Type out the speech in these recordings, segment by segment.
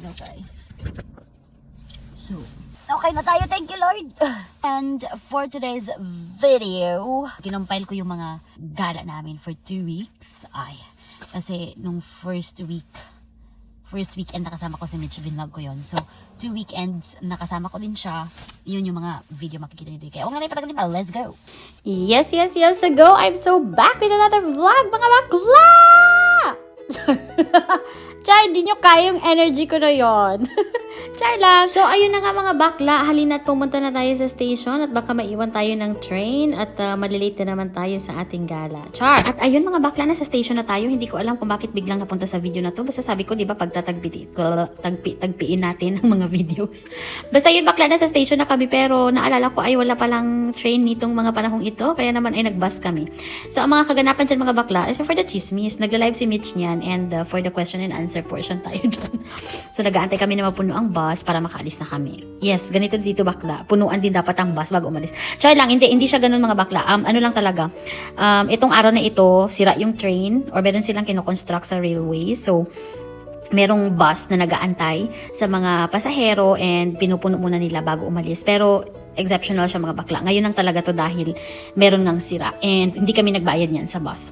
go, guys. So, okay na tayo. Thank you, Lord. And for today's video, kinumpile ko yung mga gala namin for 2 weeks. Ay, kasi nung first weekend nakasama ko si Mitch, vlog ko yon. So, 2 weekends nakasama ko din siya. Yun yung mga video makikita nito. Kaya huwag na patagalin pa. Let's go! Yes, ago. I'm so back with another vlog, mga bakla! Char, hindi nyo kaya yung energy ko na yon. Char lang. So, ayun na nga mga bakla. Halina't pumunta na tayo sa station at baka maiwan tayo ng train at malilate na naman tayo sa ating gala. Char! At ayun mga bakla, na sa station na tayo. Hindi ko alam kung bakit biglang napunta sa video na to. Basta sabi ko, di ba, tagpiin natin ang mga videos. Basta yun bakla, na sa station na kami. Pero naalala ko ay wala palang train nitong mga panahong ito. Kaya naman ay nagbus kami. So, ang mga kaganapan dyan mga bakla is for the chismis. Nagla-live si Mitch niyan and for the question and answer portion tayo dyan. So, nag-aantay kami na mapuno ang bus para makaalis na kami. Yes, ganito dito bakla. Punuan din dapat ang bus bago umalis. Char lang, hindi siya ganun mga bakla. Ano lang talaga. Itong araw na ito, sira yung train or meron silang kinoconstruct sa railway. So, merong bus na nag-aantay sa mga pasahero and pinupuno muna nila bago umalis. Pero, exceptional siya mga bakla. Ngayon lang talaga to dahil meron ngang sira. And hindi kami nagbayad niyan sa bus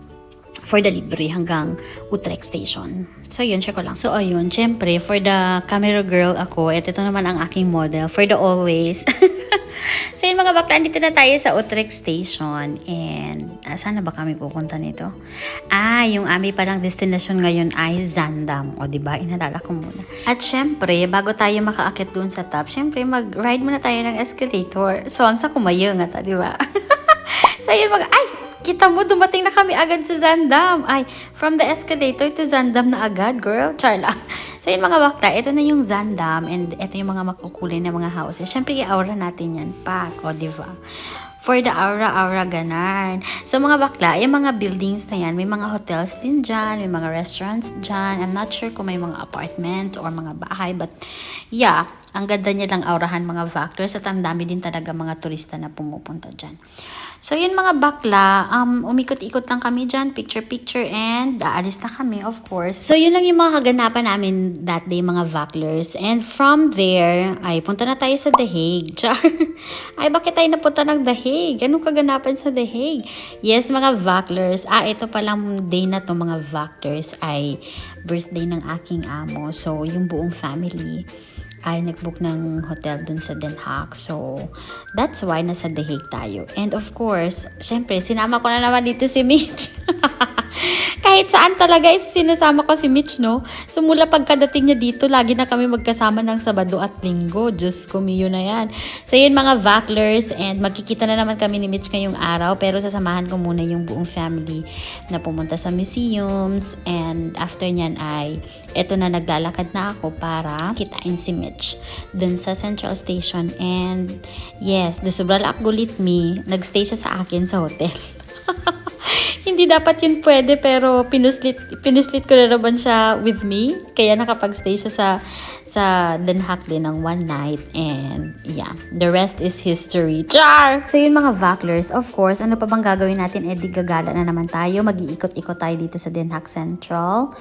for the libre hanggang Utrecht Station. So, yun, check ko lang. So, ayun, syempre, for the camera girl ako, ito naman ang aking model, for the always. So, yun mga bakla, dito na tayo sa Utrecht Station. And, saan na ba kami pupunta nito? Yung aming palang destination ngayon ay Zaandam. O, diba? Inalala ko muna. At syempre, bago tayo makaakit dun sa top, syempre, mag-ride muna tayo ng escalator. So, ang sa kumayo nga ta, diba? So, yun kita mo, dumating na kami agad sa Zaandam. From the escalator to Zaandam na agad, girl. Char lang. So, yun mga bakla, ito na yung Zaandam and ito yung mga makukulay na mga houses. Siyempre, i-aura natin yan pa. O, diba? For the aura ganan. So, mga bakla, yung mga buildings na yan, may mga hotels din dyan, may mga restaurants dyan. I'm not sure kung may mga apartment or mga bahay, but yeah, ang ganda niya lang aurahan mga factors at ang dami din talaga mga turista na pumupunta dyan. So, yun mga bakla, umikot-ikot lang kami dyan, picture-picture, and aalis na kami, of course. So, yun lang yung mga kaganapan namin that day, mga vaklers. And from there, punta na tayo sa The Hague. Char. Bakit tayo napunta ng The Hague? Anong kaganapan sa The Hague? Yes, mga vaklers. Ito palang day na to mga vaklers ay birthday ng aking amo. So, yung buong family ay nag-book ng hotel dun sa Den Haag. So, that's why nasa The Hague tayo. And of course, syempre, sinama ko na naman dito si Mitch. Kahit saan talaga sinasama ko si Mitch, no? So, mula pagkadating niya dito, lagi na kami magkasama ng Sabado at Linggo. Diyos ko, miyo na yan. So, yun mga vaklers, and magkikita na naman kami ni Mitch ngayong araw, pero sasamahan ko muna yung buong family na pumunta sa museums, and after nyan eto na, naglalakad na ako para kitain si Mitch dun sa Central Station. And yes, the Sobral Akgulit me, nagstay siya sa akin sa hotel. Hindi dapat yun pwede, pero pinuslit ko na naman siya with me. Kaya nakapag-stay siya sa Den Haag din ng one night. And yeah, the rest is history. Char! So yun mga vaklers, of course, ano pa bang gagawin natin? Gagala na naman tayo. Mag-iikot-ikot tayo dito sa Den Haag Central.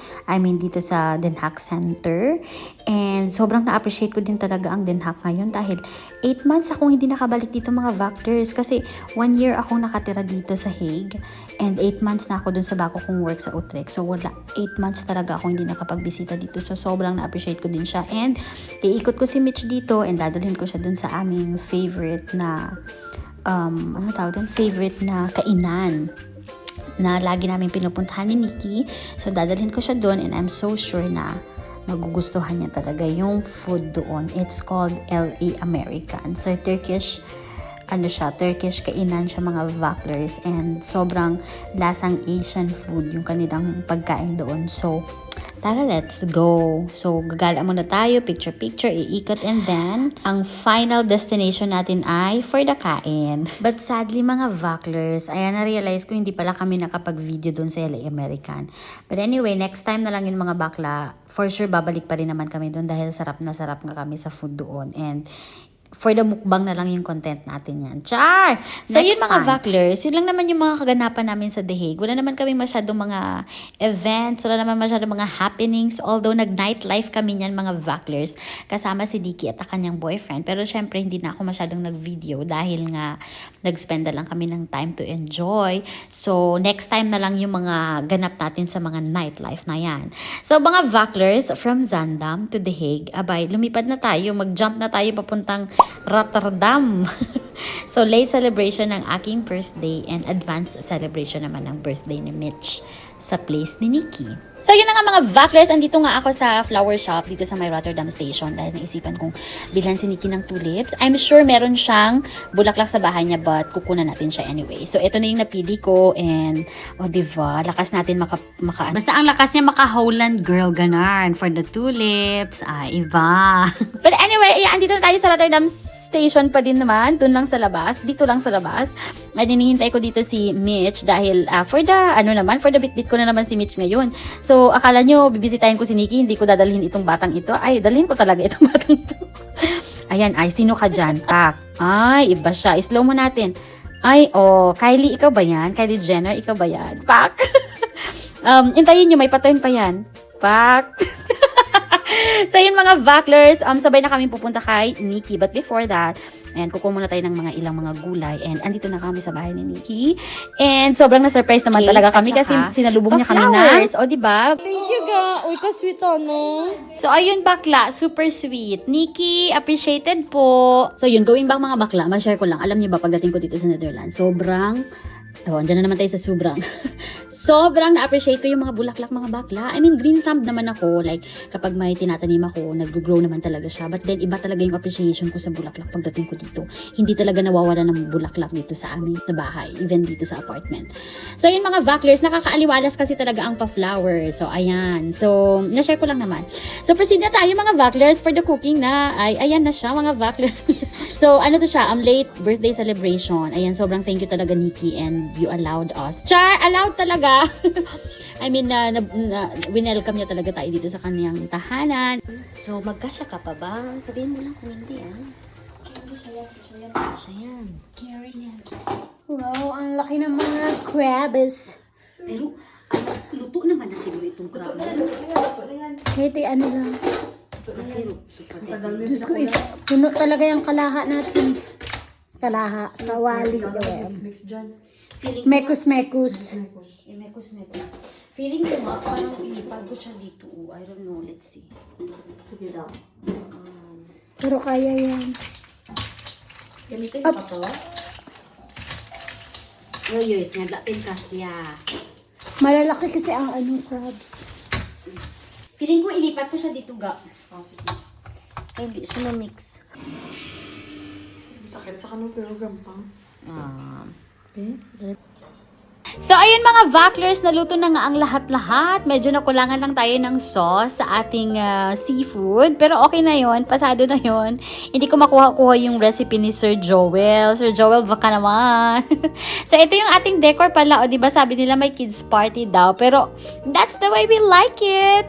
Dito sa Den Haag Center. And sobrang na-appreciate ko din talaga ang Den Haag ngayon dahil 8 months akong hindi nakabalik dito mga vaklers. Kasi 1 year akong nakatira dito sa Hague. And 8 months na ako dun sa bago kong work sa Utrecht. So, 8 months talaga ako hindi nakapagbisita dito. So, sobrang na-appreciate ko din siya. And, iikot ko si Mitch dito and dadalhin ko siya dun sa aming favorite na, favorite na kainan na lagi namin pinupuntahan ni Nikki. So, dadalhin ko siya dun and I'm so sure na magugustuhan niya talaga yung food doon. It's called LA American. So, Turkish kainan siya mga vaklers and sobrang lasang Asian food yung kanilang pagkain doon. So, tara, let's go. So, gagala muna tayo, picture-picture, iikot, and then, ang final destination natin ay for the kain. But sadly, mga vaklers, na-realize ko hindi pala kami nakapag-video doon sa LA American. But anyway, next time na lang yung mga bakla, for sure, babalik pa rin naman kami doon dahil sarap na nga kami sa food doon. And for the mukbang na lang yung content natin yan. Char! So Next yun mga time. Vaclers, yun lang naman yung mga kaganapan namin sa The Hague. Wala naman kami masyadong mga events, wala naman masyadong mga happenings, although nag-nightlife kami niyan mga Vaclers, kasama si Dicky at ang kanyang boyfriend. Pero syempre hindi na ako masyadong nag-video dahil nga nag-spend na lang kami ng time to enjoy. So next time na lang yung mga ganap natin sa mga nightlife na yan. So mga Vaclers, from Zaandam to The Hague, abay, lumipad na tayo, mag-jump na tayo papuntang Rotterdam. So, late celebration ng aking birthday and advanced celebration naman ng birthday ni Mitch sa place ni Nikki. So, yun na nga mga Vaclers. Andito nga ako sa flower shop dito sa may Rotterdam Station dahil naisipan kong bilhan si Nikki ng tulips. I'm sure meron siyang bulaklak sa bahay niya but kukunan natin siya anyway. So, ito na yung napili ko and, diba, lakas natin basta ang lakas niya maka-Holland girl ganan for the tulips. Iba. But anyway, andito na tayo sa Rotterdam Station pa din naman. Doon lang sa labas. Dito lang sa labas. Ay, hinihintay ko dito si Mitch dahil for the bit-bit ko na naman si Mitch ngayon. So, akala nyo, bibisitahin ko si Nikki, hindi ko dadalhin itong batang ito. Ay, dalhin ko talaga itong batang ito. Ayan, sino ka dyan? Tak. Ay, iba siya. Slow mo natin. Ay, Kylie, ikaw ba yan? Kylie Jenner, ikaw ba yan? Pak! Intayin nyo, may pattern pa yan. Pak! So yun mga Vaclers, sabay na kami pupunta kay Nikki. But before that, ayan, kukuha muna tayo ng mga ilang mga gulay. And andito na kami sa bahay ni Nikki. And sobrang na-surprise naman talaga kami kasi sinalubong niya kami ng... diba? Thank you, ga. Uy, ka-sweet ano. So, ayun bakla, super sweet. Nikki, appreciated po. So, yun, going back mga bakla, ma-share ko lang. Alam niyo ba, pagdating ko dito sa Netherlands, sobrang... andyan na naman tayo sa sobrang. Sobrang na-appreciate ko yung mga bulaklak, mga bakla. I mean, green thumb naman ako. Like, kapag may tinatanim ako, nag-grow naman talaga siya. But then, iba talaga yung appreciation ko sa bulaklak pagdating ko dito. Hindi talaga nawawala ng bulaklak dito sa amin, sa bahay. Even dito sa apartment. So, yun mga Vaclers, nakakaaliwalas kasi talaga ang pa-flower. So, ayan. So, na-share ko lang naman. So, proceed na tayo mga Vaclers for the cooking na. Ayan na siya mga Vaclers. So, ano to siya? Late birthday celebration. Ayan, sobrang thank you talaga, Nikki, and you allowed us. Char! Allowed talaga! I mean, winelcome niya talaga tayo dito sa kanyang tahanan. So, magkasya ka pa ba? Sabihin mo lang kung hindi, Kasya yan. Wow, ang laki ng mga crabs. Pero, luto naman na siguro itong crab. Kahit ano lang. Masirap. Super Diyos ko, puno talaga yung kalaha natin. Kalaha, kawali. Mekus-mekus. Mekus. Feeling ko nga, parang inipag ko siya dito. I don't know. Let's see. Sige daw. Pero kaya yan. Gamitin mo pa Oops. to? Yoyos, naglatin kasya. Malalaki kasi ang crabs. Feeling ko ilipat ko siya dito ga. Ay, hindi siya na-mix. Sakit sa kanong pero gampang. So, ayun mga Vaclers, naluto na nga ang lahat-lahat. Medyo nakulangan lang tayo ng sauce sa ating seafood. Pero okay na yon, pasado na yon. Hindi ko makuha-kuha yung recipe ni Sir Joel. Sir Joel, baka naman. So, ito yung ating decor pala. O, diba sabi nila may kids party daw. Pero, that's the way we like it.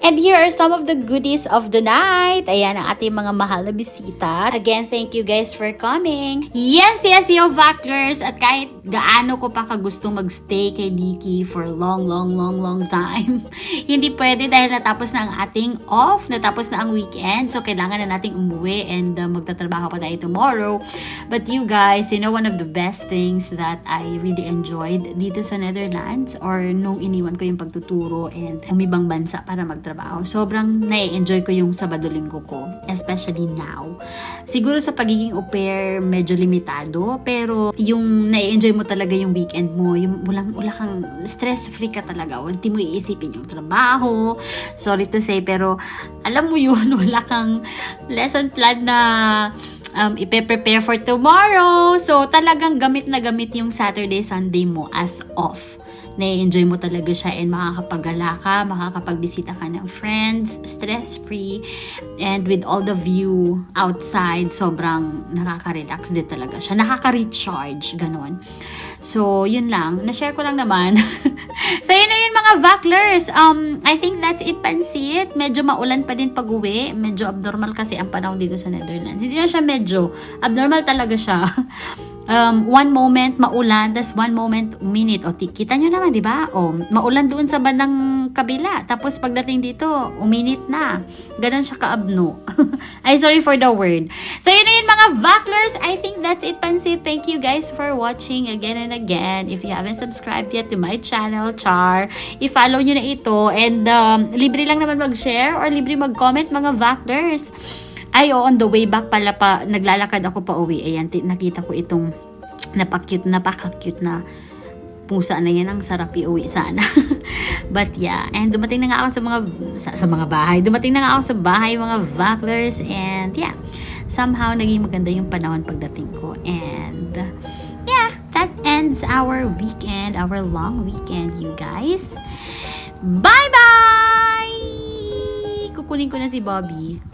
And here are some of the goodies of the night. Ayan, ang ating mga mahal na bisita. Again, thank you guys for coming. Yes, yo, Vaclers. At kahit gaano ko pa gustong magstay kay Nikki for long time. Hindi pwede dahil natapos na ang ating off, natapos na ang weekend, so kailangan na nating umuwi and magtatrabaho pa tayo tomorrow. But you guys, you know, one of the best things that I really enjoyed dito sa Netherlands or nung iniwan ko yung pagtuturo and umibang bansa para magtrabaho, sobrang na-enjoy ko yung Sabado-Linggo ko, especially now. Siguro sa pagiging au pair, medyo limitado, pero yung na-enjoy mo talaga yung weekend mo, yung wala kang stress-free ka talaga. Hindi mo iisipin yung trabaho. Sorry to say, pero alam mo yun, wala kang lesson plan na ipe-prepare for tomorrow. So, talagang gamit na gamit yung Saturday, Sunday mo as off. Na-enjoy mo talaga siya and makakapagala ka, makakapagbisita ka ng friends, stress-free, and with all the view outside, sobrang nakaka-relax din talaga siya. Nakaka-recharge, ganun. So, yun lang. Na-share ko lang naman. So, yun na yun mga Vaclers. I think that's it, Pansit. Medyo maulan pa din pag-uwi. Medyo abnormal kasi ang panahon dito sa Netherlands. Hindi na siya medyo. Abnormal talaga siya. One moment maulan, tas one moment uminit. O, kita nyo naman, di ba? O, maulan doon sa bandang kabila. Tapos pagdating dito, uminit na. Ganon siya kaabno. Ay, sorry for the word. So, yun na yun mga Vaclers. I think that's it, Pansit. Thank you guys for watching again and again. If you haven't subscribed yet to my channel, Char, i-follow nyo na ito. And libre lang naman mag-share or libre mag-comment mga Vaclers. Ay, on the way back pala pa, naglalakad ako pa uwi. Ayan, nakita ko itong napaka-cute na pusa na yan. Ang sarap iuwi sana. But yeah, and dumating na nga ako sa mga bahay. Dumating na nga ako sa bahay, mga Vaclers. And yeah, somehow naging maganda yung panahon pagdating ko. And yeah, that ends our weekend, our long weekend, you guys. Bye-bye! Kukunin ko na si Bobby.